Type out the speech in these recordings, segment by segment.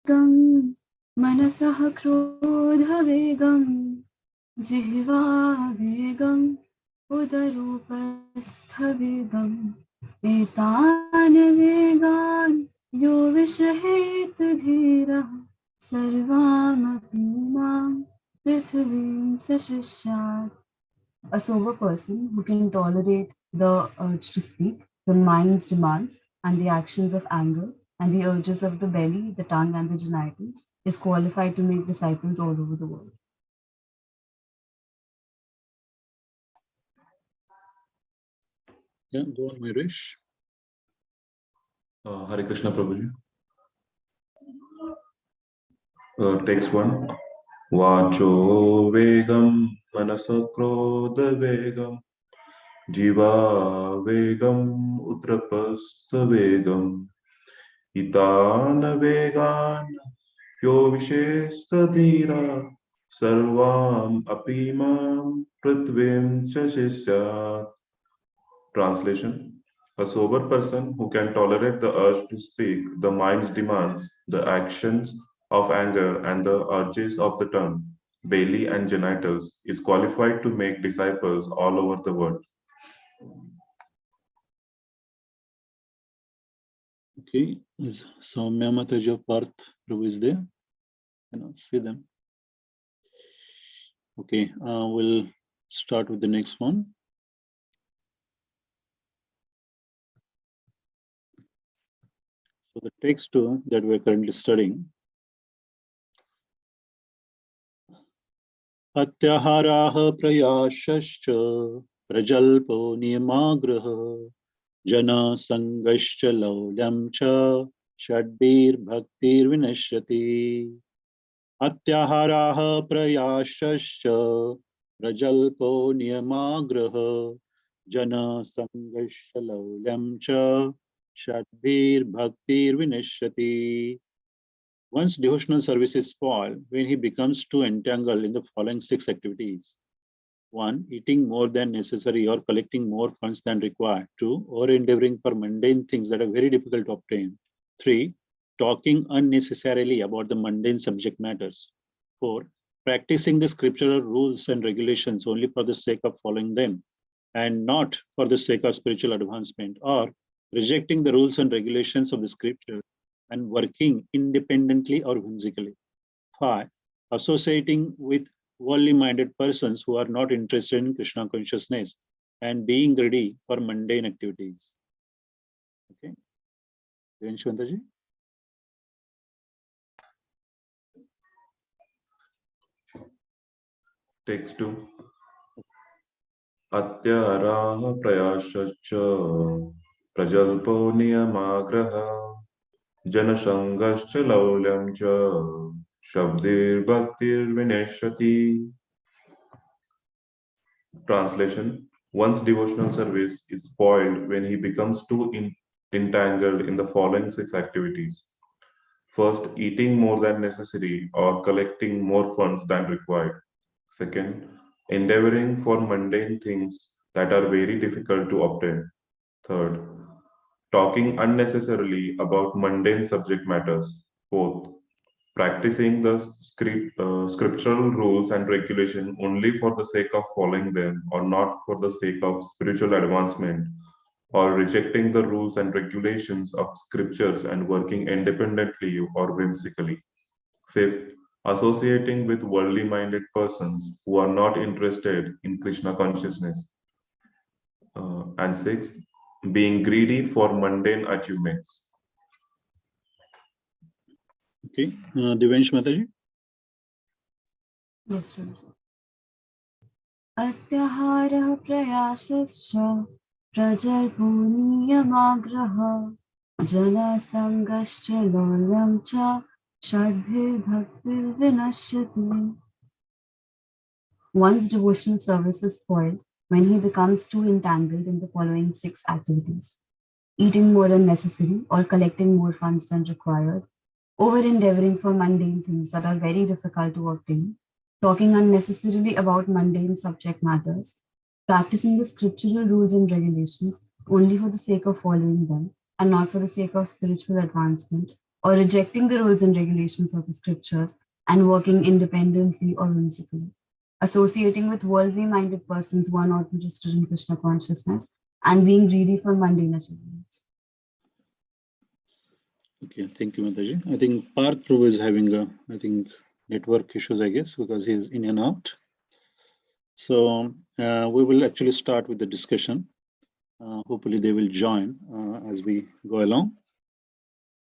Vedgam Manasah Krodha Vegam Jihva Vegam Udarupastha Vegam Etan Vegan Yo Vishahet Dhira Sarvam Apimam Prithvim Sashishat. A sober person who can tolerate the urge to speak, the mind's demands, and the actions of anger, and the urges of the belly, the tongue, and the genitals, is qualified to make disciples all over the world. Yeah, go on, Mirish. Hare Krishna, Prabhu. Text 1. Vacho vegam manasakrodha vegam jiva vegam utrapastha vegam itana vegan yo vishesta dhira sarvam apimam pratvim chashisya. Translation. A sober person who can tolerate the urge to speak, the mind's demands, the actions of anger, and the urges of the tongue, belly, and genitals is qualified to make disciples all over the world. Okay, is Soumya Mataji Parth Prabhu is there? I cannot see them. Okay, we'll start with the next one. So the text that we're currently studying. Atyaharaha prayashascha prajalpo niyamagraha jana sangascha laulyam cha shadbir bhaktir vinashyati. Atyaharaha prayashascha prajalpo niyamagraha jana sangascha laulyam cha shadbir bhaktir vinashyati. Once devotional service is spoiled when he becomes too entangled in the following 6 activities. 1. Eating more than necessary or collecting more funds than required. 2. Or endeavoring for mundane things that are very difficult to obtain. 3. Talking unnecessarily about the mundane subject matters. 4. Practicing the scriptural rules and regulations only for the sake of following them and not for the sake of spiritual advancement, or rejecting the rules and regulations of the scripture and working independently or whimsically. 5. Associating with worldly-minded persons who are not interested in Krishna consciousness and being ready for mundane activities. Okay. Shwantaji? Text 2. Atyaraha prayashascha prajalpo niyamagraha janasangascha laulyam cha shabdir bhaktir vinashyati. Translation. One's devotional service is spoiled when he becomes too entangled in the following 6 activities. First, eating more than necessary or collecting more funds than required. Second, endeavoring for mundane things that are very difficult to obtain. Third, talking unnecessarily about mundane subject matters. Fourth, practicing the scriptural rules and regulation only for the sake of following them or not for the sake of spiritual advancement, or rejecting the rules and regulations of scriptures and working independently or whimsically. Fifth, associating with worldly minded persons who are not interested in Krishna consciousness. And sixth, being greedy for mundane achievements. Okay, Divansh Mataji. Yes, sir. Atyahara prayashascha prajalpo niyamagraha jana sangascha lolyam cha shadbhir bhaktir vinashyati. One's devotional service is spoiled when he becomes too entangled in the following 6 activities: eating more than necessary or collecting more funds than required, over-endeavoring for mundane things that are very difficult to obtain, talking unnecessarily about mundane subject matters, practicing the scriptural rules and regulations only for the sake of following them and not for the sake of spiritual advancement, or rejecting the rules and regulations of the scriptures and working independently or whimsically, associating with worldly minded persons who are not interested in Krishna consciousness, and being greedy for mundane achievements. Okay, thank you, Mataji. I think Parth Prabhu is having network issues, I guess, because he's in and out. So we will actually start with the discussion. Hopefully they will join as we go along.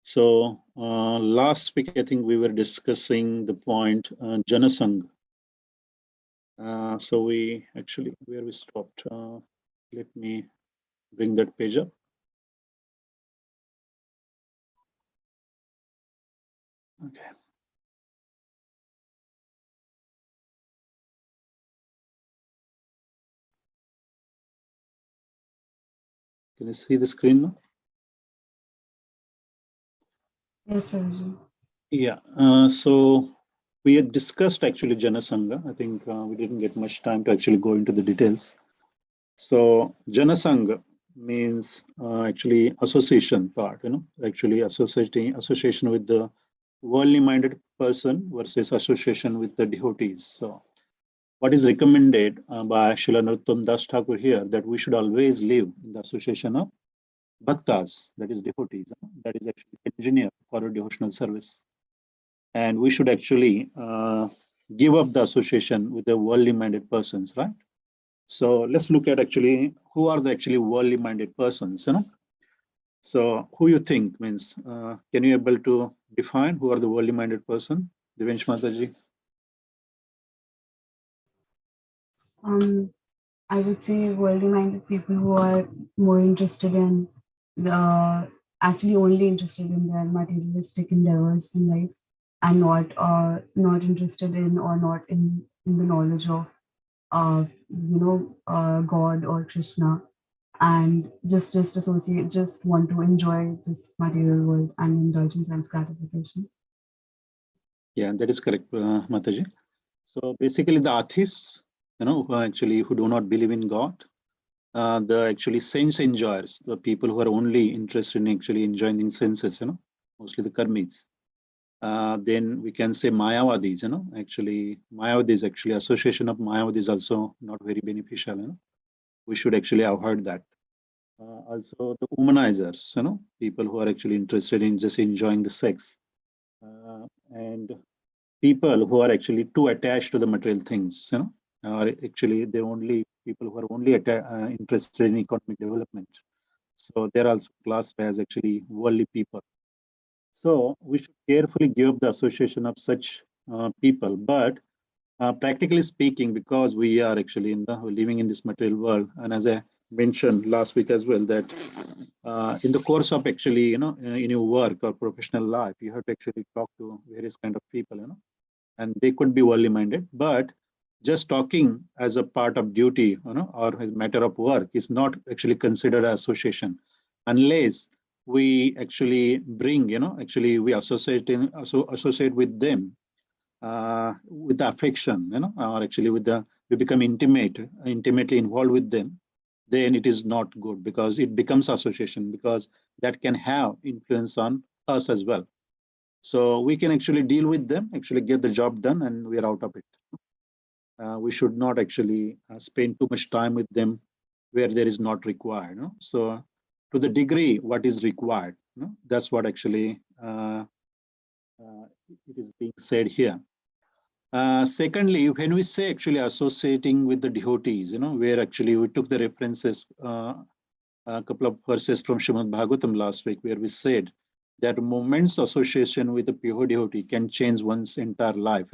So last week, I think we were discussing the point Janasangha. So we actually, where we stopped, let me bring that page up. Okay. Can you see the screen now? Yes, Prabhuji. Yeah. So we had discussed actually Janasangha. I think we didn't get much time to actually go into the details. So Janasangha means actually association part, actually association with the worldly minded person versus association with the devotees. So what is recommended by Srila Narottam Das Thakur here, that we should always live in the association of bhaktas, that is devotees, that is actually engineer for a devotional service. And we should actually give up the association with the worldly minded persons, right? So let's look at actually who are the actually worldly minded persons, So who you think means, can you able to define who are the worldly minded person? Divensh Mataji. I would say worldly minded people who are more interested in actually only interested in their materialistic endeavors in life, and not interested in or not in the knowledge of God or Krishna, and just associate, just want to enjoy this material world and indulge in sense gratification. Yeah, that is correct, Mataji. So basically the atheists, who do not believe in God, the actually sense enjoyers, the people who are only interested in actually enjoying the senses, mostly the karmis. Then we can say Mayavadis, actually Mayavadis, actually association of Mayavadis also not very beneficial, we should actually avoid that. Also the womanizers, people who are actually interested in just enjoying the sex. And people who are actually too attached to the material things, are actually the only people who are only interested in economic development. So they're also classed as actually worldly people. So we should carefully give up the association of such people. But practically speaking, because we are actually living in this material world, and as I mentioned last week as well, that in the course of actually, in your work or professional life, you have to actually talk to various kind of people, and they could be worldly minded, but just talking as a part of duty, or as a matter of work is not actually considered an association, unless we actually bring, actually we associate with them with the affection, or actually we become intimately involved with them, then it is not good, because it becomes association, because that can have influence on us as well. So we can actually deal with them, actually get the job done, and we are out of it. We should not actually spend too much time with them where there is not required. So to the degree what is required, that's what actually it is being said here. Secondly, when we say actually associating with the devotees, where actually we took the references, a couple of verses from Srimad Bhagavatam last week, where we said that moment's association with a pure devotee can change one's entire life,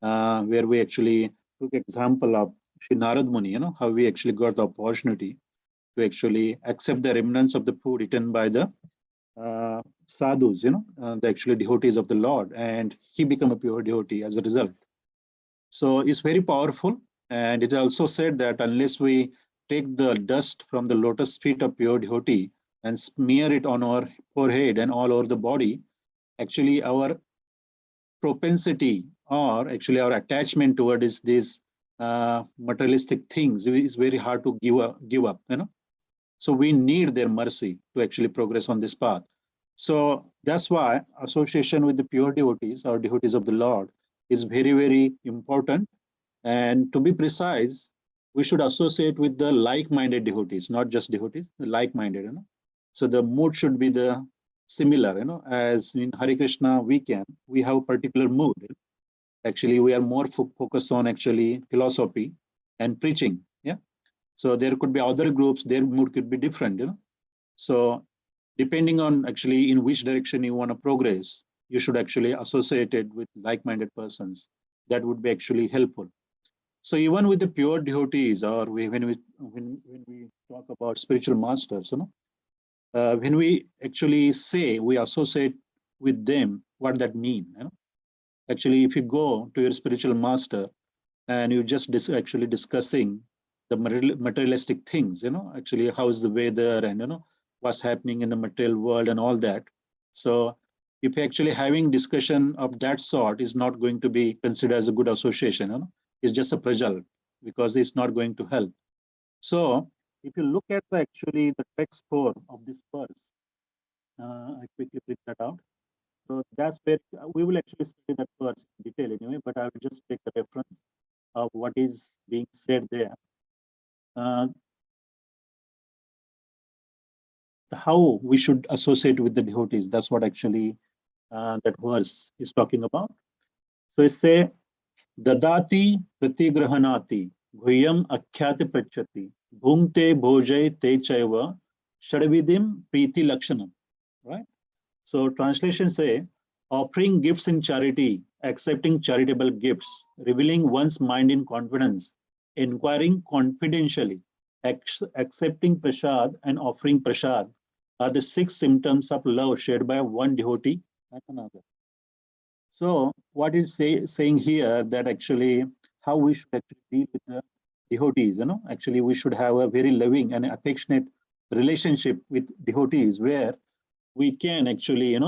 where we actually took example of Shri Narad Muni, how we actually got the opportunity to actually accept the remnants of the food eaten by the sadhus, the actually devotees of the Lord, and he became a pure devotee as a result. So it's very powerful. And it also said that unless we take the dust from the lotus feet of pure devotee and smear it on our forehead and all over the body, actually our propensity, or actually our attachment towards these materialistic things is very hard to give up. So we need their mercy to actually progress on this path. So that's why association with the pure devotees or devotees of the Lord is very, very important. And to be precise, we should associate with the like-minded devotees, not just devotees, the like-minded, So the mood should be the similar, as in Hare Krishna WECAN, we have a particular mood. Actually, we are more focused on actually philosophy and preaching. Yeah. So there could be other groups, their mood could be different, So depending on actually in which direction you want to progress, you should actually associate it with like-minded persons. That would be actually helpful. So even with the pure devotees, or when we talk about spiritual masters, when we actually say we associate with them, what that mean? Actually, if you go to your spiritual master and you just actually discussing the materialistic things, actually how is the weather and what's happening in the material world and all that. So if you're actually having discussion of that sort is not going to be considered as a good association, it's just a prajal because it's not going to help. So if you look at actually the text 4 of this verse, I quickly print that out. So that's where we will actually study that verse in detail anyway, but I will just take the reference of what is being said there. How we should associate with the devotees, that's what actually that verse is talking about. So it says, Dadati pratigrahanati bhuyam akhyati prachati bhungte bhojay te chaiva shadvidim priti lakshanam. Right? So translation say, offering gifts in charity, accepting charitable gifts, revealing one's mind in confidence, inquiring confidentially, accepting prasad and offering prasad are the 6 symptoms of love shared by one devotee and another. So what is saying here that actually how we should actually deal with the devotees, actually we should have a very loving and affectionate relationship with devotees where we can actually,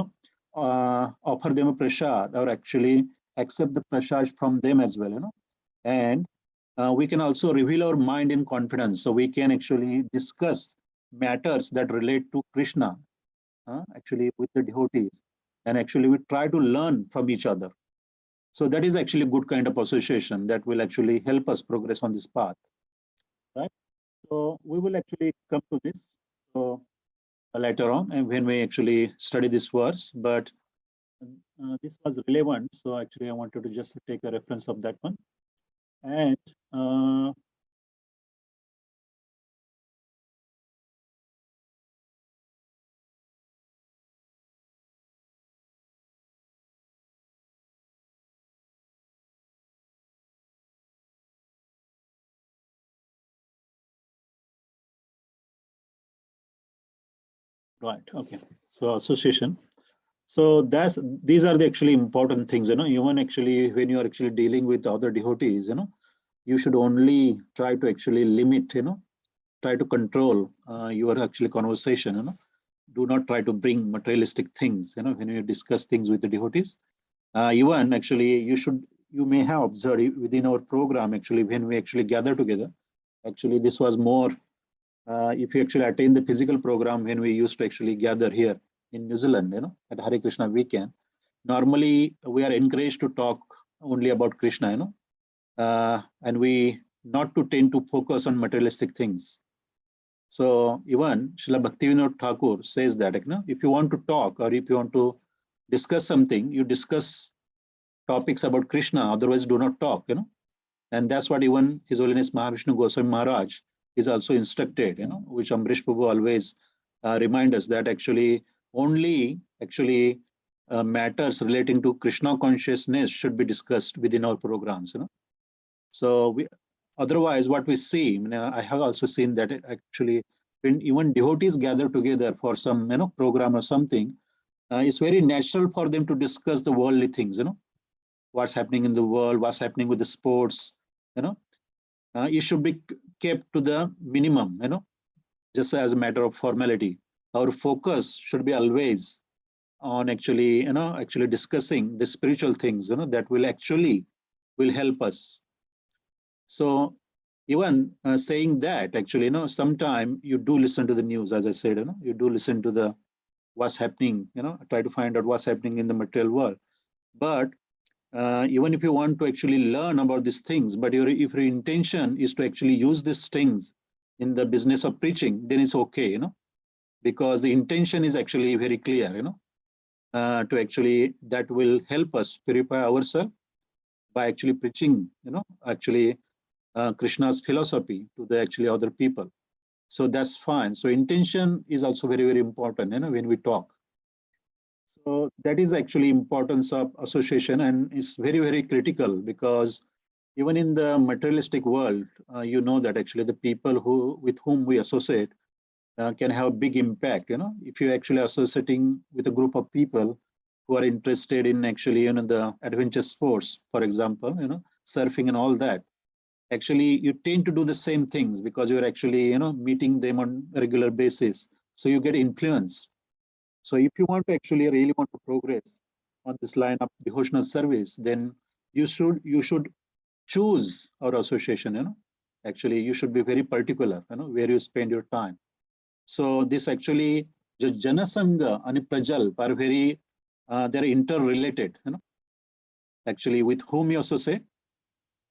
offer them a prasad or actually accept the prasad from them as well, and we can also reveal our mind in confidence. So we can actually discuss matters that relate to Krishna, actually with the devotees, and actually we try to learn from each other. So that is actually a good kind of association that will actually help us progress on this path, right? So we will actually come to this. So later on and when we actually study this verse, but this was relevant. So actually I wanted to just take a reference of that one. And right, okay. So association. So these are the actually important things, even actually when you are actually dealing with other devotees, you should only try to actually limit, try to control your actually conversation, do not try to bring materialistic things, when you discuss things with the devotees. Even actually you may have observed within our program, actually when we actually gather together, actually this was more, if you actually attend the physical program when we used to actually gather here in New Zealand, at Hare Krishna WECAN, normally we are encouraged to talk only about Krishna, and we not to tend to focus on materialistic things. So even Srila Bhaktivinoda Thakur says that, if you want to talk or if you want to discuss something, you discuss topics about Krishna, otherwise do not talk, And that's what even His Holiness Mahavishnu Goswami Maharaj is also instructed, which Amrish Prabhu always remind us that actually only actually matters relating to Krishna consciousness should be discussed within our programs, So we, otherwise what we see, I have also seen that actually when even devotees gather together for some, program or something, it's very natural for them to discuss the worldly things, what's happening in the world, what's happening with the sports, it should be kept to the minimum, just as a matter of formality. Our focus should be always on actually, actually discussing the spiritual things, that will help us. So even saying that actually, sometime you do listen to the news, as I said, you do listen to the what's happening, try to find out what's happening in the material world. But even if you want to actually learn about these things, but if your intention is to actually use these things in the business of preaching, then it's okay, because the intention is actually very clear, to actually, that will help us purify ourselves by actually preaching, actually Krishna's philosophy to the actually other people. So that's fine. So intention is also very, very important, when we talk. So that is actually importance of association, and it's very, very critical, because even in the materialistic world, that actually the people with whom we associate can have a big impact. If you're actually associating with a group of people who are interested in actually, the adventure sports, for example, surfing and all that, actually you tend to do the same things because you're actually, meeting them on a regular basis. So you get influence. So if you want to actually really want to progress on this line of devotional service, then you should choose our association. Actually, you should be very particular, where you spend your time. So this actually, the Janasanga and Prajal are very, they're interrelated, actually with whom you associate,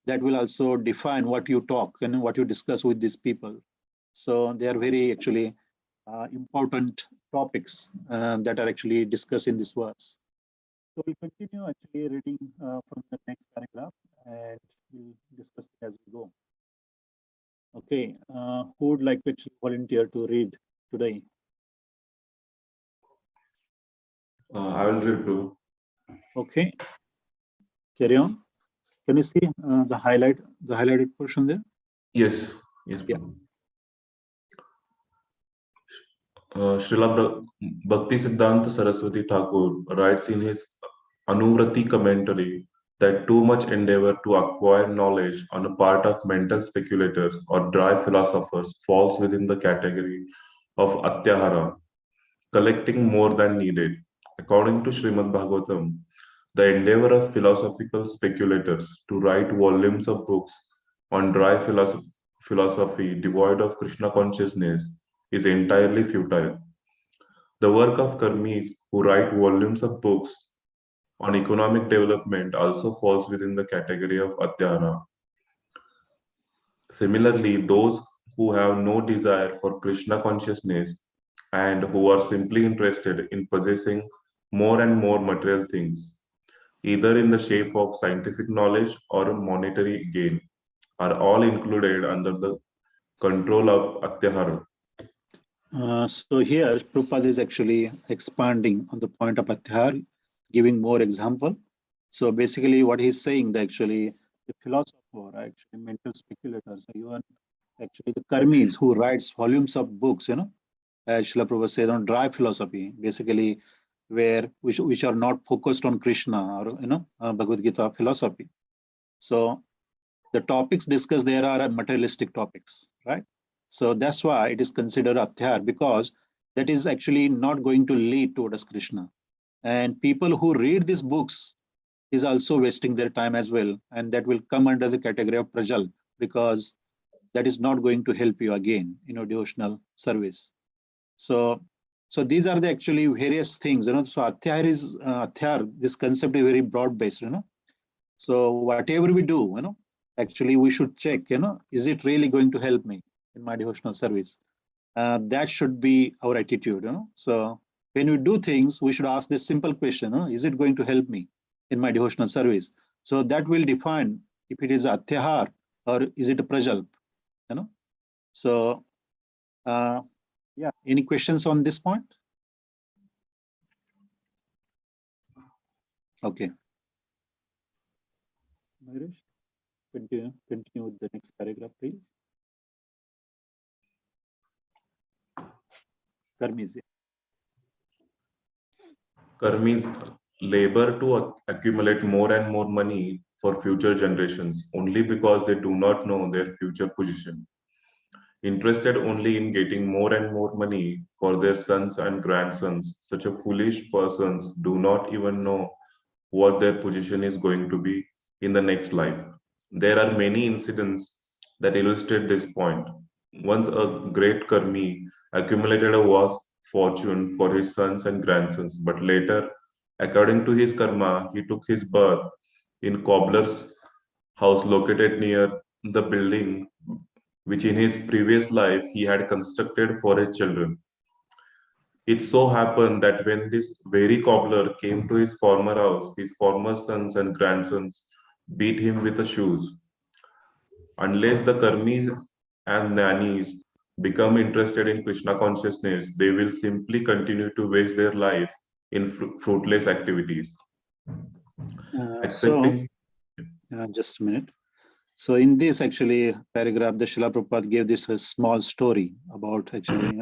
that will also define what you talk and what you discuss with these people. So they are very actually important topics that are actually discussed in this verse. So we'll continue actually reading from the next paragraph, and we'll discuss it as we go. Okay, who would like to actually volunteer to read today? I will read too. Okay, carry on. Can you see the highlighted portion there? Yes, yes. Yeah. Srila Bhakti Siddhanta Saraswati Thakur writes in his Anuvrati commentary that too much endeavor to acquire knowledge on the part of mental speculators or dry philosophers falls within the category of Atyahara, collecting more than needed. According to Srimad Bhagavatam, the endeavor of philosophical speculators to write volumes of books on dry philosophy devoid of Krishna consciousness is entirely futile. The work of karmis who write volumes of books on economic development also falls within the category of Atyahara. Similarly, those who have no desire for Krishna consciousness and who are simply interested in possessing more and more material things, either in the shape of scientific knowledge or monetary gain, are all included under the control of Atyahara. So here, Prabhupada is actually expanding on the point of Atyahara, giving more example. So basically what he's saying, that actually the philosopher, actually mental speculators, even actually the karmis who writes volumes of books, as Srila Prabhupada said, on dry philosophy, basically which are not focused on Krishna or, Bhagavad Gita philosophy. So the topics discussed there are materialistic topics, right? So that's why it is considered Atyahara, because that is actually not going to lead towards Krishna. And people who read these books is also wasting their time as well. And that will come under the category of Prajal, because that is not going to help you again, devotional service. So these are the actually various things, So Atyahara is, this concept is very broad based, So whatever we do, actually we should check, is it really going to help me in my devotional service? That should be our attitude, So when we do things, we should ask this simple question, is it going to help me in my devotional service? So that will define if it is Atyahara or is it a Prajalp, So yeah, any questions on this point? Okay. Marish, continue with the next paragraph, please. Karmis. Karmis labor to accumulate more and more money for future generations only because they do not know their future position. Interested only in getting more and more money for their sons and grandsons, such a foolish persons do not even know what their position is going to be in the next life. There are many incidents that illustrate this point. Once a great karmi accumulated a fortune for his sons and grandsons, but later, according to his karma, he took his birth in cobbler's house located near the building which in his previous life he had constructed for his children. It so happened that when this very cobbler came to his former house, his former sons and grandsons beat him with the shoes. Unless the karmis and nannies become interested in Krishna consciousness, they will simply continue to waste their life in fruitless activities. So, Accepting just a minute. So in this actually paragraph, the Srila Prabhupada gave this a small story about actually,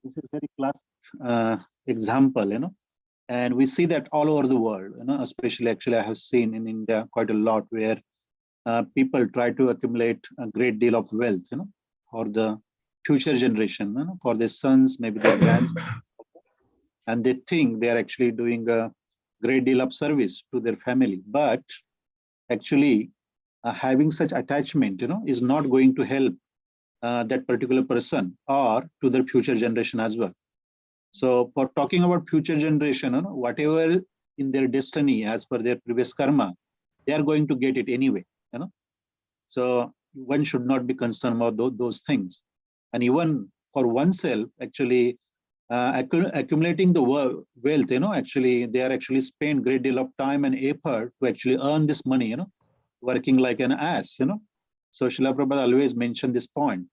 this is very classic example, and we see that all over the world, especially actually I have seen in India quite a lot where people try to accumulate a great deal of wealth, for the future generation, for their sons, maybe their grandsons, and they think they are actually doing a great deal of service to their family, but actually having such attachment, is not going to help that particular person or to their future generation as well. So for talking about future generation, whatever in their destiny as per their previous karma, they are going to get it anyway. So one should not be concerned about those things. And even for oneself, actually accumulating the wealth, actually they are actually spend great deal of time and effort to actually earn this money, working like an ass, So Srila Prabhupada always mentioned this point,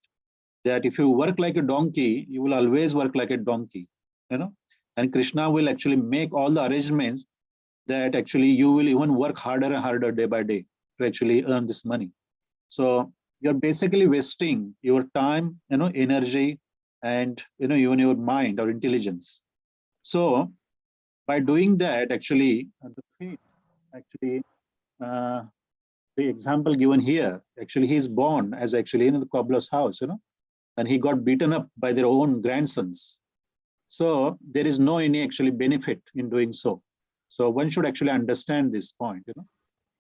that if you work like a donkey, you will always work like a donkey, and Krishna will actually make all the arrangements that actually you will even work harder and harder day by day to actually earn this money. So you're basically wasting your time, energy, and even your mind or intelligence. So by doing that, actually, the fate, actually, the example given here, actually, he is born as actually in the cobbler's house, and he got beaten up by their own grandsons. So there is no any actually benefit in doing so. So one should actually understand this point,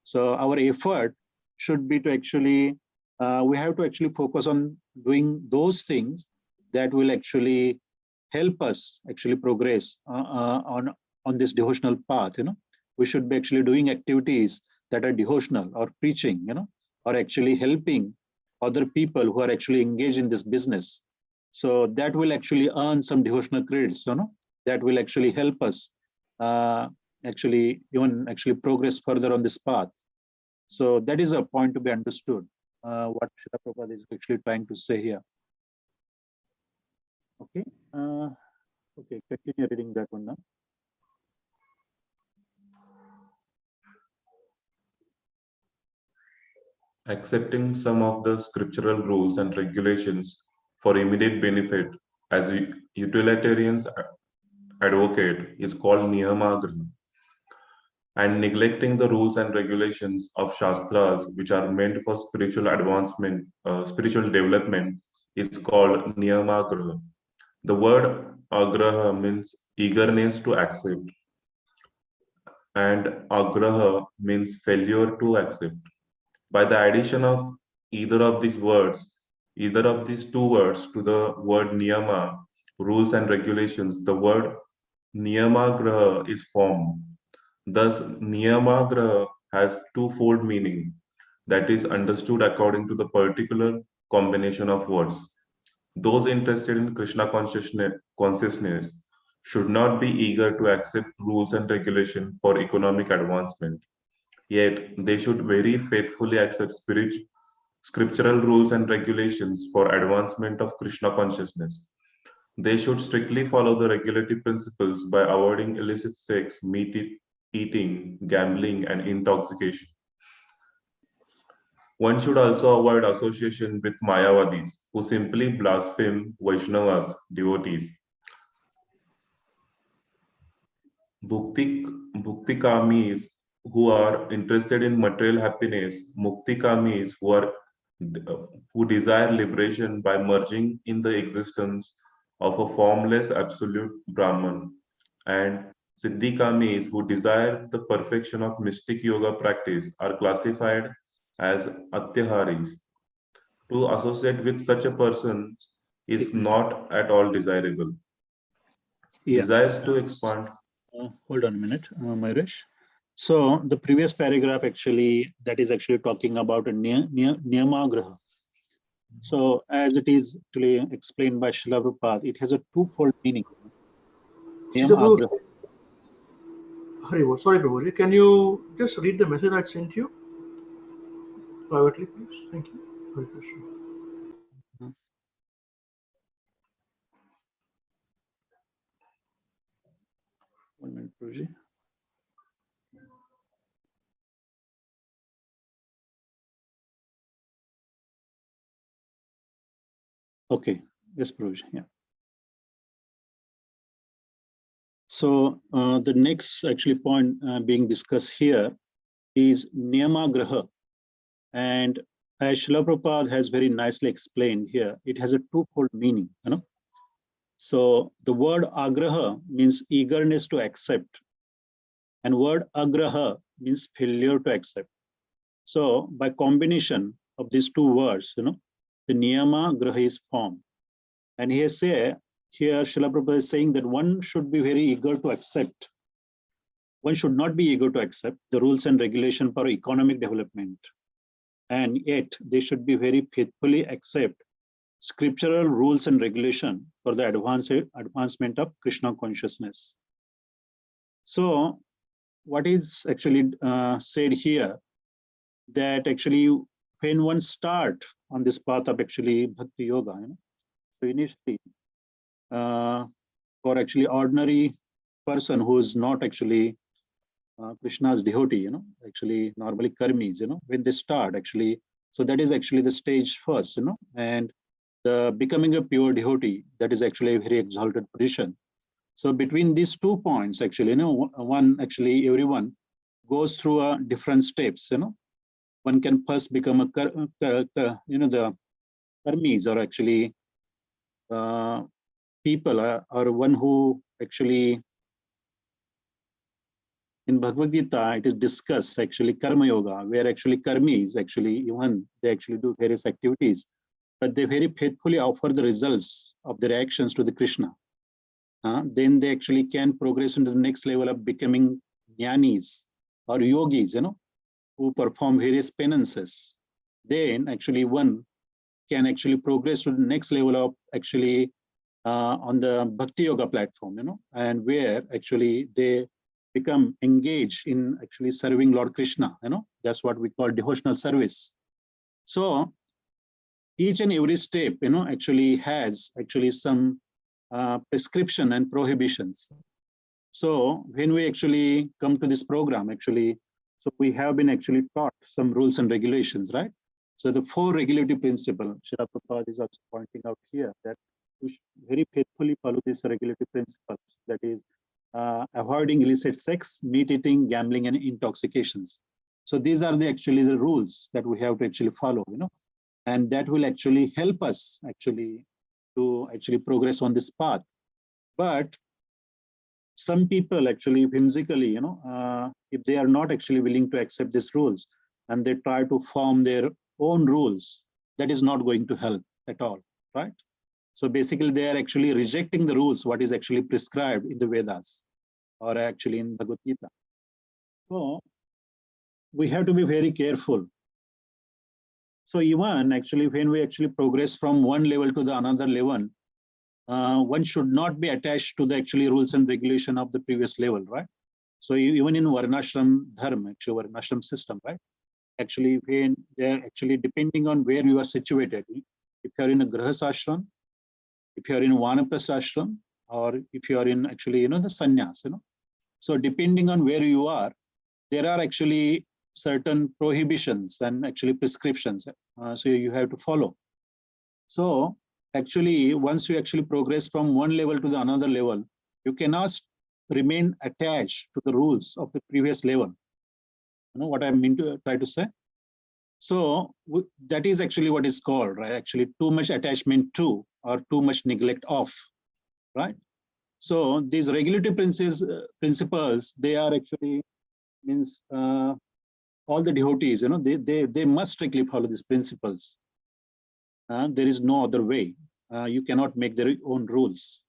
So our effort should be to actually, we have to actually focus on doing those things that will actually help us actually progress on this devotional path, We should be actually doing activities that are devotional or preaching, or actually helping other people who are actually engaged in this business. So that will actually earn some devotional credits, that will actually help us actually even actually progress further on this path. So that is a point to be understood, what Srila Prabhupada is actually trying to say here. Okay, okay, continue reading that one now. accepting some of the scriptural rules and regulations for immediate benefit as utilitarians advocate is called niyamagraha, and neglecting the rules and regulations of shastras which are meant for spiritual advancement, spiritual development is called niyamagraha. The word agraha means eagerness to accept, and agraha means failure to accept. By the addition of either of these words, either of these two words to the word niyama, rules and regulations, the word niyamagraha is formed. Thus, niyamagraha has twofold meaning that is understood according to the particular combination of words. Those interested in Krishna consciousness should not be eager to accept rules and regulation for economic advancement. Yet, they should very faithfully accept scriptural rules and regulations for advancement of Krishna consciousness. They should strictly follow the regulatory principles by avoiding illicit sex, meat eating, gambling, and intoxication. One should also avoid association with Mayavadis, who simply blaspheme Vaishnavas, devotees. Bhuktikamis who are interested in material happiness, Muktikamis who desire liberation by merging in the existence of a formless absolute Brahman, and Siddhikamis who desire the perfection of mystic yoga practice are classified as Atyaharis. To associate with such a person is not at all desirable. Yeah. desires to expand. Hold on a minute, Mayuresh. So the previous paragraph actually, that is actually talking about a niyamagraha. So as it is actually explained by Srila Prabhupada, it has a twofold meaning. Shital, Niyamagraha. Sorry, Prabhuji. Can you just read the message I sent you privately, please? Thank you. Hare Krishna. One minute, Prabhuji. Okay, yes, Prabhuji, yeah. So the next actually point being discussed here is niyamagraha. And as Srila Prabhupada has very nicely explained here, it has a twofold meaning, you know. So the word agraha means eagerness to accept, and word agraha means failure to accept. So by combination of these two words, you know, the niyama graha is formed. And here Srila Prabhupada is saying that one should be very eager to accept. One should not be eager to accept the rules and regulation for economic development. And yet they should be very faithfully accept scriptural rules and regulation for the advancement of Krishna consciousness. So what is actually said here, that actually when one start on this path of actually bhakti yoga, you know, so initially for actually ordinary person who is not actually Krishna's devotee, you know, actually normally karmis, you know, when they start actually, so that is actually the stage first, you know, and the becoming a pure devotee, that is actually a very exalted position. So between these 2 points, actually, you know, one actually everyone goes through different steps, you know. One can first become a, you know, the karmis, or actually people, or one who actually, in Bhagavad Gita, it is discussed actually karma yoga, where actually karmis actually, even they actually do various activities, but they very faithfully offer the results of their actions to the Krishna. Then they actually can progress into the next level of becoming jnanis or yogis, you know, who perform various penances. Then actually one can actually progress to the next level of actually on the bhakti yoga platform, you know, and where actually they become engaged in actually serving Lord Krishna, you know, that's what we call devotional service. So each and every step, you know, actually has actually some prescription and prohibitions. So when we actually come to this program, actually, so we have been actually taught some rules and regulations, right? So the 4 regulative principles, Srila Prabhupada is also pointing out here that we should very faithfully follow these regulative principles, that is avoiding illicit sex, meat eating, gambling, and intoxications. So these are actually the rules that we have to actually follow, you know, and that will actually help us actually to actually progress on this path. But some people actually whimsically, you know, if they are not actually willing to accept these rules and they try to form their own rules, that is not going to help at all, right? So basically they are actually rejecting the rules, what is actually prescribed in the Vedas or actually in Bhagavad Gita. So we have to be very careful. So even actually when we actually progress from one level to the another level, one should not be attached to the actually rules and regulation of the previous level, right? So even in Varnashram Dharma, actually Varnashram system, right? Actually, when they're actually depending on where you are situated, if you're in a Grahasashram, if you're in Vanaprasashram, or if you're in actually, you know, the sannyas, you know. So depending on where you are, there are actually certain prohibitions and actually prescriptions. So you have to follow. So actually, once you actually progress from one level to the another level, you cannot remain attached to the rules of the previous level. You know what I mean to try to say? So that is actually what is called, right? Actually, too much attachment to or too much neglect of, right? So these regulative principles, they are actually means all the devotees, you know, they must strictly follow these principles. There is no other way. You cannot make their own rules.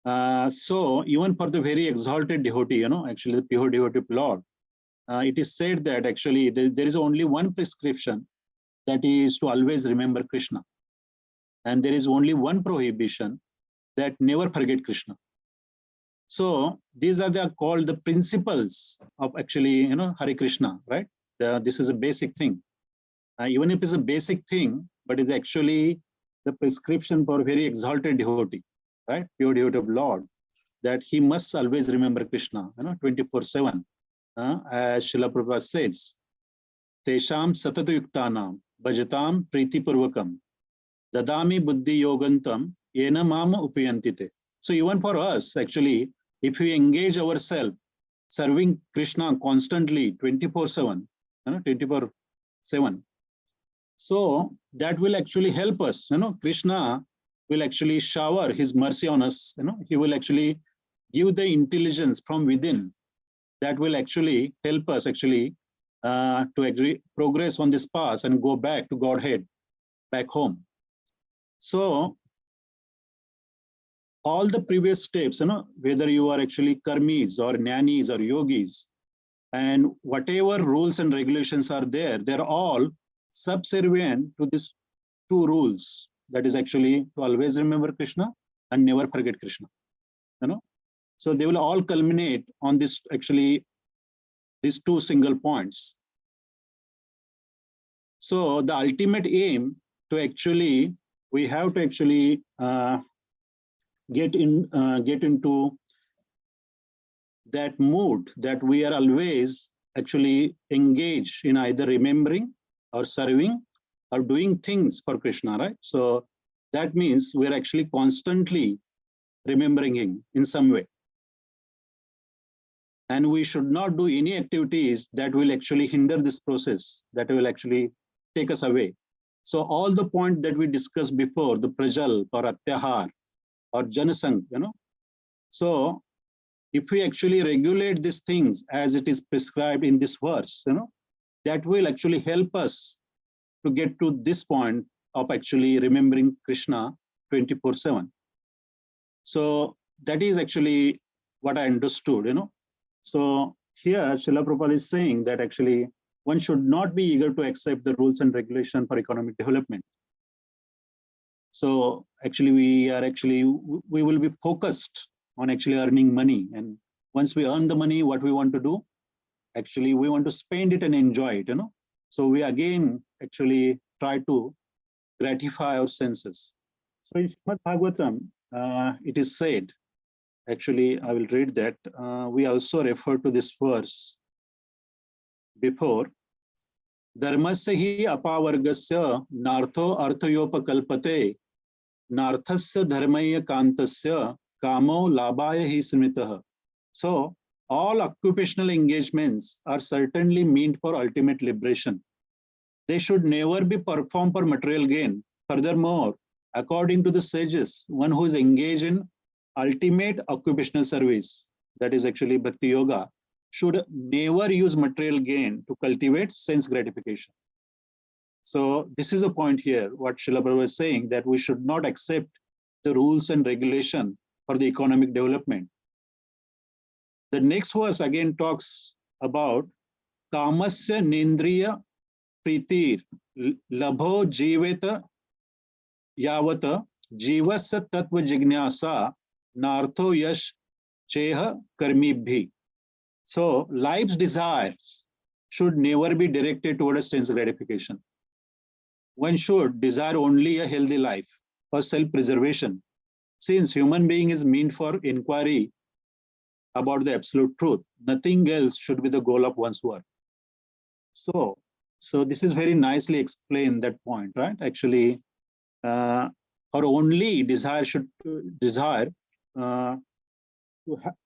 So even for the very exalted devotee, actually the pure devotee of Lord, it is said that actually there is only one prescription, that is to always remember Krishna. And there is only one prohibition, that never forget Krishna. So these are called the principles of actually, Hare Krishna, right? This is a basic thing. Even if it's a basic thing, but it's actually the prescription for very exalted devotee, right? Pure devotee of Lord, that he must always remember Krishna, 24/7. As Srila Prabhupada says, Tesham satatayuktanam bhajatam pritipurvakam dadami buddhi yogantam yena mama upayantite. So even for us, actually, if we engage ourselves serving Krishna constantly, 24/7, 24/7, so that will actually help us. Krishna will actually shower his mercy on us. He will actually give the intelligence from within that will actually help us actually to progress on this path and go back to Godhead, back home. So all the previous steps, whether you are actually karmis or jnanis or yogis, and whatever rules and regulations are there, they're all subservient to these two rules. That is actually to always remember Krishna and never forget Krishna. So they will all culminate on this actually these two single points. So the ultimate aim to actually, we have to actually get into that mood that we are always actually engaged in either remembering or serving or doing things for Krishna, right? So that means we're actually constantly remembering him in some way. And we should not do any activities that will actually hinder this process, that will actually take us away. So all the points that we discussed before, the prajal or atyahar or janasang, so if we actually regulate these things as it is prescribed in this verse, that will actually help us to get to this point of actually remembering Krishna 24/7. So that is actually what I understood, So here Srila Prabhupada is saying that actually one should not be eager to accept the rules and regulation for economic development. So actually we will be focused on actually earning money. And once we earn the money, what we want to do? Actually, we want to spend it and enjoy it, So we again actually try to gratify our senses. So in Srimad Bhagavatam, it is said, actually, I will read that. We also refer to this verse before. Dharmasya hi apavargasya nartho arthayopakalpate narthasya dharmaya kantasya kamo labhaya hi smritah. So all occupational engagements are certainly meant for ultimate liberation. They should never be performed for material gain. Furthermore, according to the sages, one who is engaged in ultimate occupational service, that is actually bhakti yoga, should never use material gain to cultivate sense gratification. So this is a point here, what Srila Prabhu is saying, that we should not accept the rules and regulation for the economic development. The next verse again talks about kamasya nindriya pritir labho jiveta yavata jivasya tattva jignasa nartho yash cheha karmibhi. So life's desires should never be directed towards sense gratification. One should desire only a healthy life for self-preservation, since human being is meant for inquiry about the absolute truth. Nothing else should be the goal of one's work. So this is very nicely explained, that point, right? Actually, our only desire should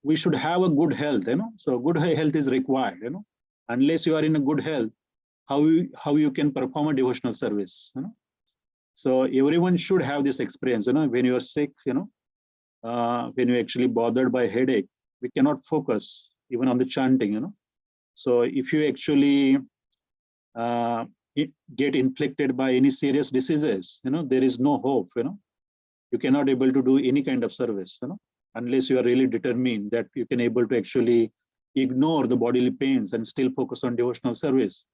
we should have a good health, So good health is required, Unless you are in a good health, how you can perform a devotional service, So everyone should have this experience, when you are sick, when you're actually bothered by headache, we cannot focus even on the chanting, So if you actually get inflicted by any serious diseases, there is no hope, you cannot able to do any kind of service, unless you are really determined that you can able to actually ignore the bodily pains and still focus on devotional service.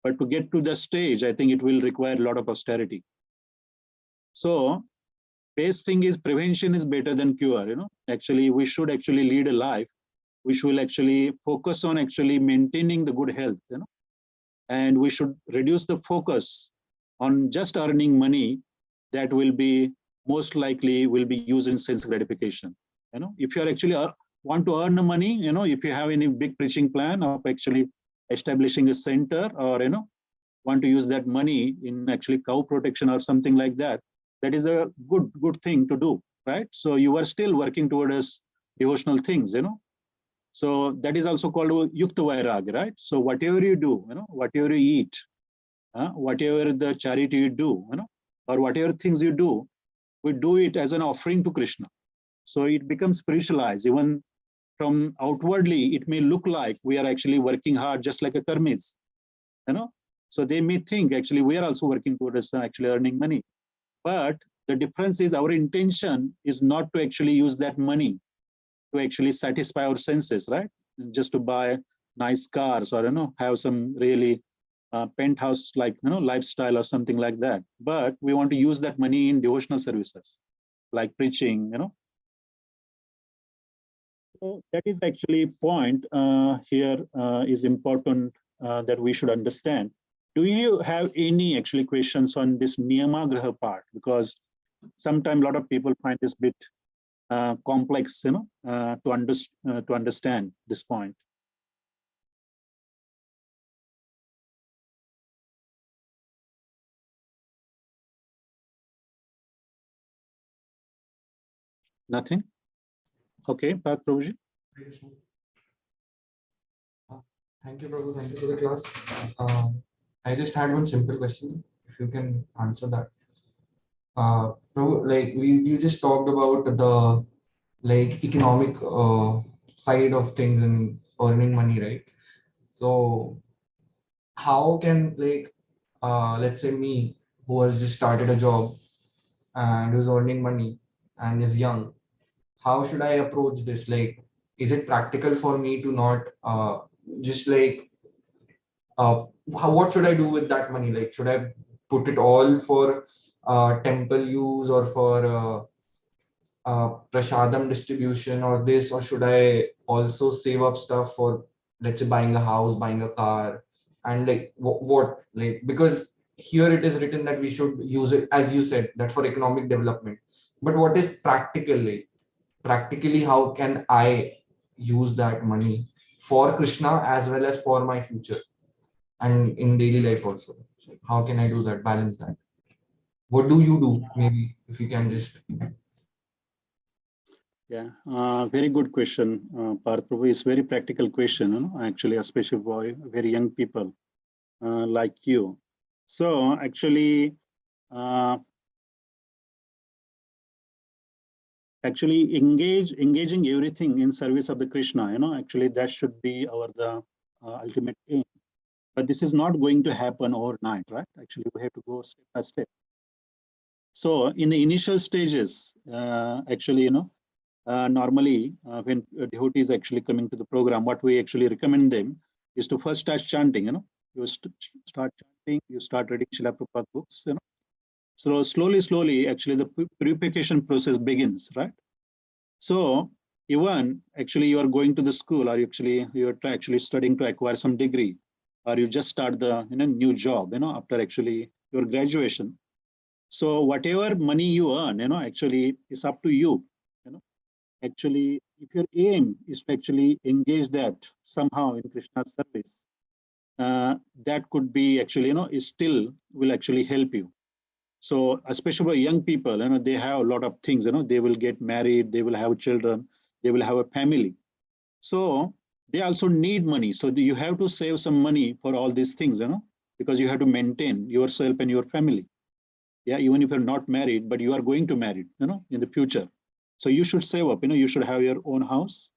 But to get to the stage, I think it will require a lot of austerity. So best thing is prevention is better than cure. Actually, we should actually lead a life which will actually focus on actually maintaining the good health. And we should reduce the focus on just earning money that will be most likely will be used in sense gratification. If you are actually want to earn the money, if you have any big preaching plan of actually establishing a center, or want to use that money in actually cow protection or something like that, that is a good thing to do, right? So you are still working towards devotional things, So that is also called yukta vairagya, right? So whatever you do, whatever you eat, whatever the charity you do, or whatever things you do, we do it as an offering to Krishna. So it becomes spiritualized. Even from outwardly, it may look like we are actually working hard, just like a karmis, So they may think actually we are also working towards actually earning money. But the difference is our intention is not to actually use that money to actually satisfy our senses, right? Just to buy nice cars or have some really penthouse like lifestyle or something like that. But we want to use that money in devotional services, like preaching. So that is actually point here is important that we should understand. Do you have any actually questions on this niyamagraha part? Because sometimes a lot of people find this bit complex, to understand this point. Nothing? Okay, Pat Prabhuji. Thank you, Prabhu. Thank you for the class. I just had one simple question, if you can answer that. Prabhu, like you just talked about the economic side of things and earning money, right? So how can let's say me, who has just started a job and who's earning money and is young, how should I approach this? Like, is it practical for me to not just what should I do with that money? Like, should I put it all for temple use or for prasadam distribution or this, or should I also save up stuff for, let's say, buying a house, buying a car, and like what like, because here it is written that we should use it, as you said, that for economic development. But what is practically how can I use that money for Krishna as well as for my future and in daily life also? So how can I do that, balance that? What do you do? Maybe if you can just. Yeah, very good question, Parth Prabhu. It's very practical question, actually, especially for very young people like you. So actually, engaging everything in service of the Krishna, actually that should be the ultimate aim. But this is not going to happen overnight, right? Actually, we have to go step by step. So in the initial stages, actually, normally when a devotee is actually coming to the program, what we actually recommend them is to first start chanting. You start chanting, you start reading Srila Prabhupada books. So slowly, actually the purification process begins, right? So even actually you are going to the school, or you are actually studying to acquire some degree, or you just start the new job, after actually your graduation. So whatever money you earn, actually is up to you. Actually, if your aim is to actually engage that somehow in Krishna's service, that could be actually, is still will actually help you. So especially for young people, they have a lot of things, they will get married, they will have children, they will have a family. So they also need money. So you have to save some money for all these things, because you have to maintain yourself and your family. Yeah, even if you're not married, but you are going to marry, in the future. So you should save up, you should have your own house.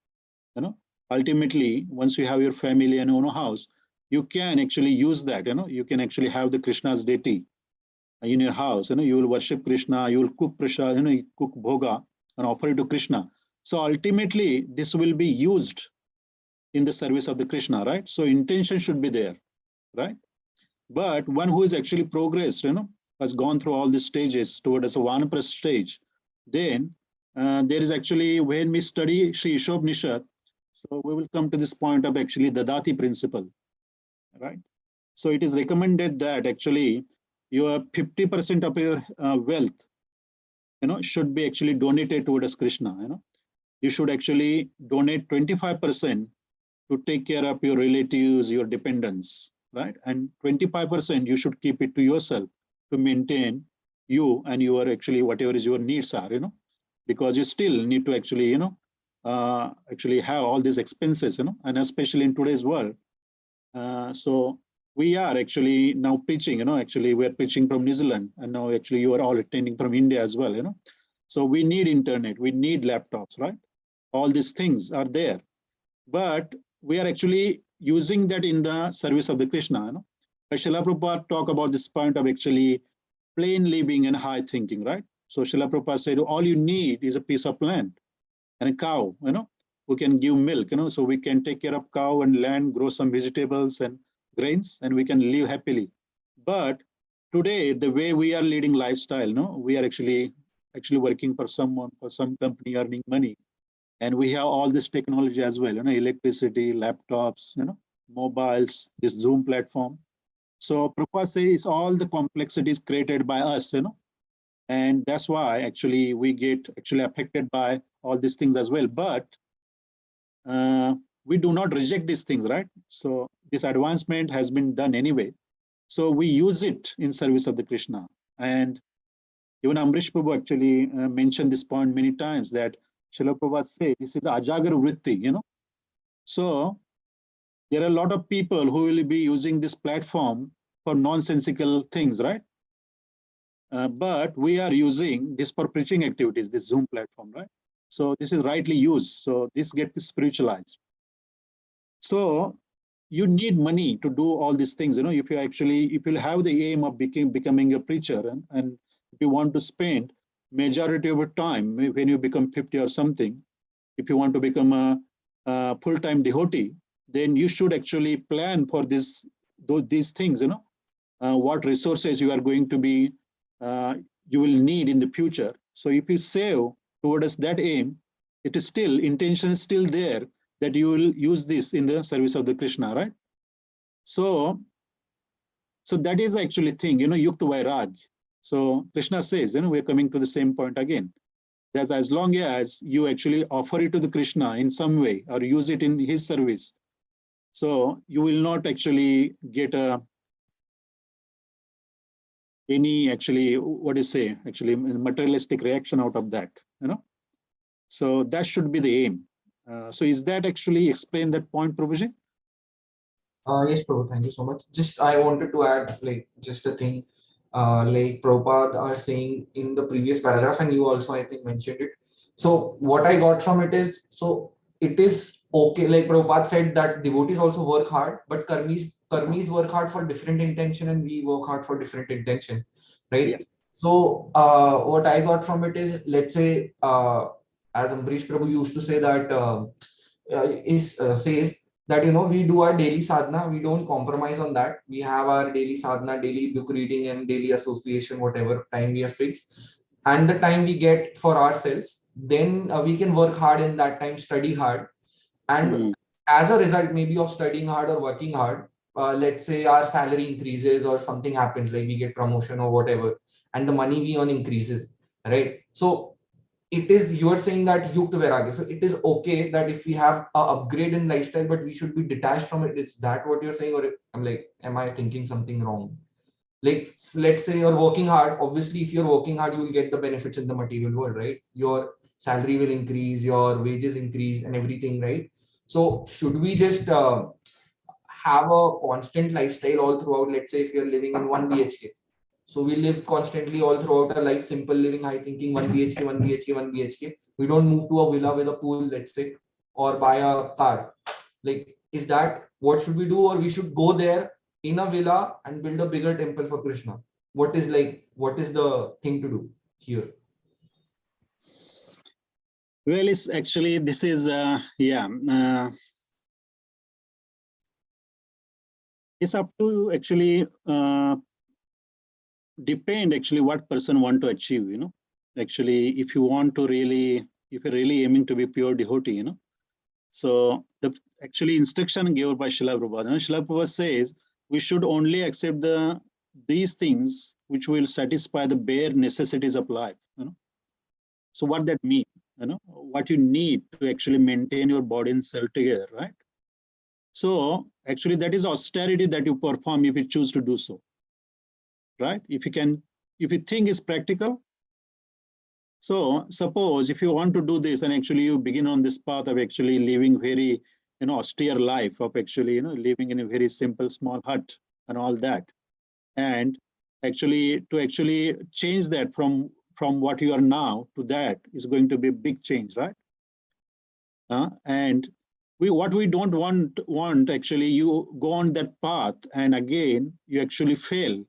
Ultimately, once you have your family and own house, you can actually use that, you can actually have the Krishna's deity in your house. You will worship Krishna, you will cook prasad, you cook bhoga and offer it to Krishna. So ultimately, this will be used in the service of the Krishna, right? So intention should be there, right? But one who is actually progressed, has gone through all these stages towards a Vanaprastha stage, then there is actually, when we study Sri Ishopnishad, so we will come to this point of actually the Dadati principle, right? So it is recommended that actually your 50% of your wealth, should be actually donated towards Krishna. You should actually donate 25% to take care of your relatives, your dependents, right? And 25% you should keep it to yourself to maintain you and your actually whatever is your needs are, because you still need to actually, actually have all these expenses, and especially in today's world. So we are actually now preaching, actually we are preaching from New Zealand, and now actually you are all attending from India as well, So we need internet, we need laptops, right? All these things are there, but we are actually using that in the service of the Krishna. Srila Prabhupada talk about this point of actually plain living and high thinking, right? So Srila Prabhupada said, all you need is a piece of land and a cow, who can give milk, so we can take care of cow and land, grow some vegetables and grains, and we can live happily. But today, the way we are leading lifestyle, we are actually working for someone, for some company, earning money. And we have all this technology as well, electricity, laptops, mobiles, this Zoom platform. So Prabhupada says all the complexities created by us, and that's why actually we get actually affected by all these things as well. But we do not reject these things, right? So this advancement has been done anyway. So we use it in service of the Krishna. And even Amrish Prabhu actually mentioned this point many times, that Srila Prabhupada says this is Ajagar Vritti, So there are a lot of people who will be using this platform for nonsensical things, right? But we are using this for preaching activities, this Zoom platform, right? So this is rightly used. So this gets spiritualized. So you need money to do all these things, if you have the aim of becoming a preacher, and if you want to spend majority of your time when you become 50 or something, if you want to become a full-time devotee, then you should actually plan for these things, what resources you are going to be, you will need in the future. So if you save towards that aim, it is still, intention is still there, that you will use this in the service of the Krishna, right? So that is actually thing, Yukta Vairag. So Krishna says, we're coming to the same point again. That as long as you actually offer it to the Krishna in some way or use it in his service, so you will not actually get any actually, what do you say, actually materialistic reaction out of that, So that should be the aim. So is that actually explain that point, Prabhuji? Yes, Prabhu, thank you so much. Just I wanted to add like just a thing, like Prabhupada are saying in the previous paragraph, and you also I think mentioned it. So what I got from it is, so it is okay. Like Prabhupada said that devotees also work hard, but karmis work hard for different intention, and we work hard for different intention, right? Yeah. So what I got from it is, let's say, as Ambrish Prabhu used to say that says that we do our daily sadhana, we don't compromise on that. We have our daily sadhana, daily book reading and daily association, whatever time we have fixed, and the time we get for ourselves, then we can work hard in that time, study hard, and as a result maybe of studying hard or working hard, let's say our salary increases or something happens, like we get promotion or whatever, and the money we earn increases, right? So it is, you are saying that yukta vairagya. So it is okay that if we have a upgrade in lifestyle, but we should be detached from it. Is that what you're saying, or I'm like, am I thinking something wrong? Like, let's say you're working hard. Obviously, if you're working hard, you will get the benefits in the material world, right? Your salary will increase, your wages increase, and everything, right? So should we just have a constant lifestyle all throughout? Let's say if you're living in 1 BHK, so we live constantly all throughout our life, simple living, high thinking, 1 BHK, 1 BHK, 1 BHK. We don't move to a villa with a pool, let's say, or buy a car. Like, is that what should we do? Or we should go there in a villa and build a bigger temple for Krishna? What is the thing to do here? Well, it's actually, this is, it's up to actually depend actually what person want to achieve, actually, if you want to really, if you're really aiming to be pure devotee, so the actually instruction given by Srila Prabhupada, Srila Prabhupada says we should only accept these things which will satisfy the bare necessities of life, So what that means, what you need to actually maintain your body and soul together, right? So actually that is austerity that you perform if you choose to do so, right? If you think it's practical. So suppose if you want to do this and actually you begin on this path of actually living very, austere life of actually, living in a very simple small hut and all that. And actually to actually change that from what you are now to that is going to be a big change, right? And what we don't want actually, you go on that path and again you actually fail,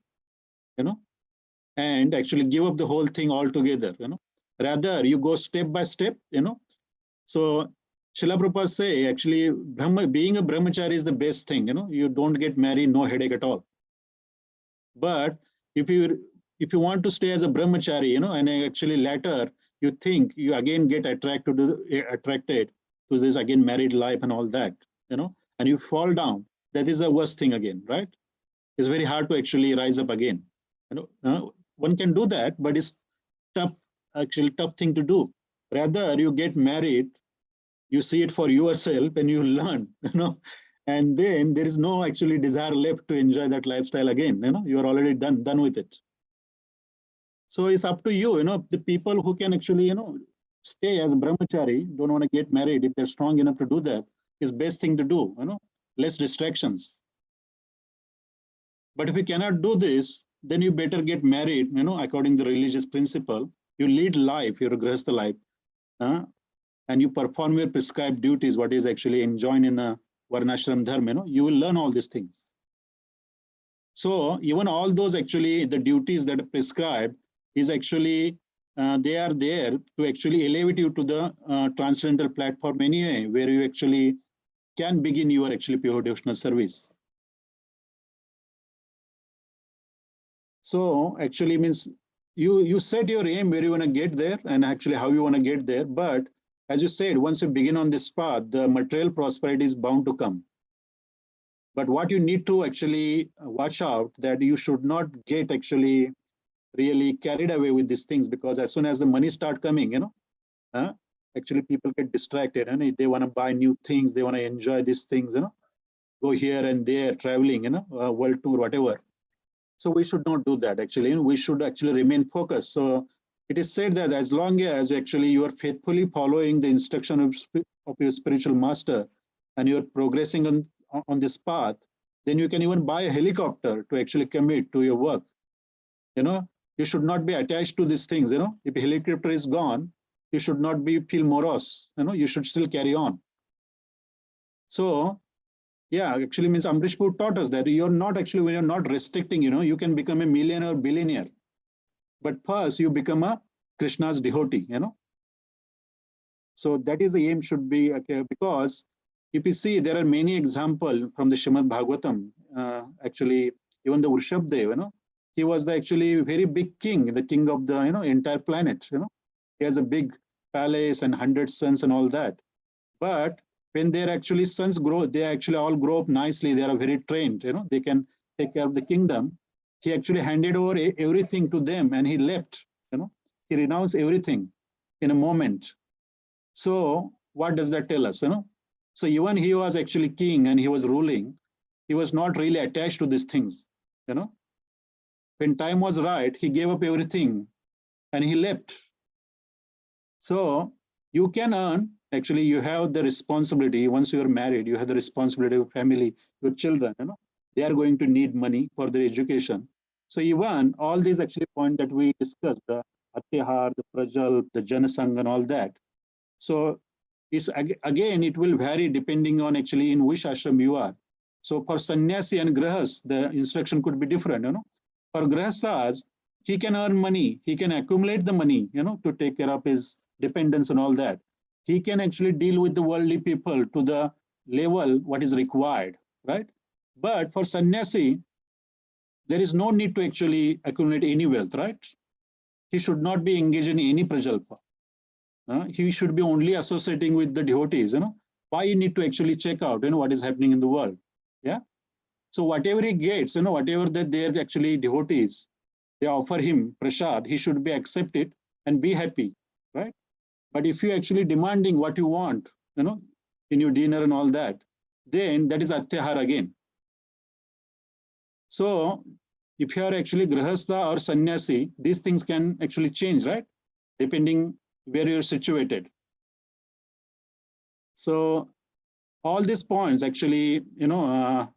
and actually give up the whole thing altogether, rather you go step by step, So Srila Prabhupada say actually being a brahmachari is the best thing, you don't get married, no headache at all. But if you want to stay as a brahmachari, and actually later you think you again get attracted to this again married life and all that, and you fall down, that is the worst thing again, right? It's very hard to actually rise up again. One can do that, but it's tough thing to do. Rather, you get married, you see it for yourself, and you learn, and then there is no actually desire left to enjoy that lifestyle again. You are already done with it. So it's up to you. The people who can actually stay as brahmachari, don't want to get married, if they're strong enough to do that, is best thing to do. Less distractions. But if you cannot do this, then you better get married, according to the religious principle. You lead life, your grahastha life, and you perform your prescribed duties, what is actually enjoined in the varnashram dharma, you will learn all these things. So even all those actually, the duties that are prescribed is actually, they are there to actually elevate you to the transcendental platform anyway, where you actually can begin your actually pure devotional service. So actually means you set your aim where you want to get there and actually how you want to get there. But as you said, once you begin on this path, the material prosperity is bound to come. But what you need to actually watch out that you should not get actually really carried away with these things, because as soon as the money start coming, actually people get distracted and they want to buy new things, they want to enjoy these things, go here and there, traveling, world tour, whatever. So we should not do that actually. We should actually remain focused. So it is said that as long as actually you are faithfully following the instruction of your spiritual master and you are progressing on this path, then you can even buy a helicopter to actually commit to your work. You should not be attached to these things. If a helicopter is gone, you should not feel morose. You should still carry on. So yeah, actually means Amrish Pur taught us that you're not actually, when you're not restricting, you can become a millionaire or billionaire. But first you become a Krishna's devotee, So that is the aim should be, okay, because if you see, there are many examples from the Srimad Bhagavatam. Actually, even the Vrishabdev, he was the actually very big king, the king of the entire planet. He has a big palace and 100 sons and all that. But when their actually sons grow, they actually all grow up nicely. They are very trained. They can take care of the kingdom. He actually handed over everything to them, and he left. He renounced everything in a moment. So what does that tell us? So even he was actually king and he was ruling, he was not really attached to these things. When time was right, he gave up everything and he left. So you can earn, actually you have the responsibility. Once you are married, you have the responsibility of family, your children, they are going to need money for their education. So even all these actually points that we discussed, the Atyahar, the Prajal, the Janasang and all that. So it's, again, it will vary depending on actually in which ashram you are. So for sannyasi and grahas, the instruction could be different. For grahasthas, he can earn money, he can accumulate the money, to take care of his dependence and all that. he can actually deal with the worldly people to the level what is required, right? But for sannyasi, there is no need to actually accumulate any wealth, right? He should not be engaged in any prajalpa. He should be only associating with the devotees. Why you need to actually check out, what is happening in the world? Yeah. So whatever he gets, whatever that they are actually devotees, they offer him prasad, he should be accepted and be happy, right? But if you're actually demanding what you want, in your dinner and all that, then that is atyahar again. So if you are actually grahastha or sannyasi, these things can actually change, right? Depending where you're situated. So all these points actually,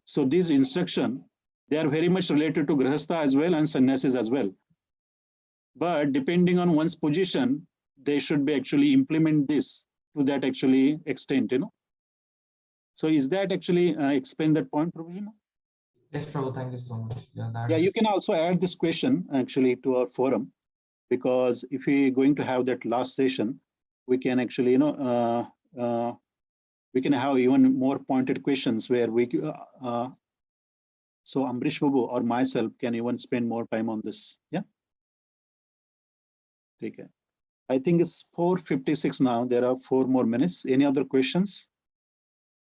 so these instruction, they are very much related to grahastha as well and sannyasis as well. But depending on one's position, they should be actually implement this to that actually extent, So is that actually explain that point, Prabhu? Yes, Prabhu, thank you so much. Yeah, you can also add this question actually to our forum, because if we're going to have that last session, we can actually, we can have even more pointed questions where we, so Ambrish Prabhu or myself can even spend more time on this. Yeah. Okay. I think it's 4:56 now. There are 4 more minutes. Any other questions?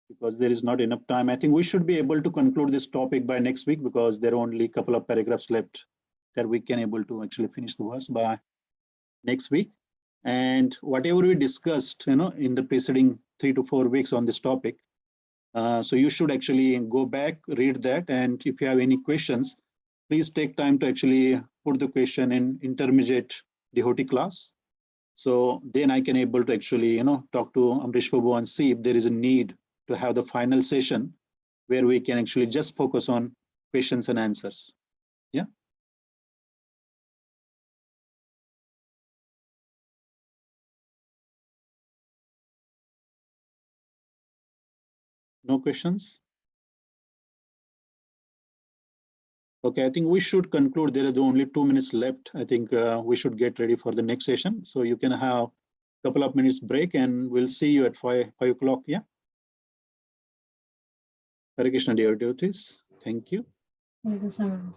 Because there is not enough time. I think we should be able to conclude this topic by next week, because there are only a couple of paragraphs left that we can able to actually finish the verse by next week. And whatever we discussed, in the preceding 3 to 4 weeks on this topic, so you should actually go back, read that, and if you have any questions, please take time to actually put the question in intermediate devotee class. So then I can able to actually, talk to Ambrish Prabhu and see if there is a need to have the final session where we can actually just focus on questions and answers. Yeah. No questions? Okay, I think we should conclude. There are only 2 minutes left. I think we should get ready for the next session. So you can have a couple of minutes break and we'll see you at 5 o'clock. Yeah. Hare Krishna, dear devotees. Thank you. Hare Krishna.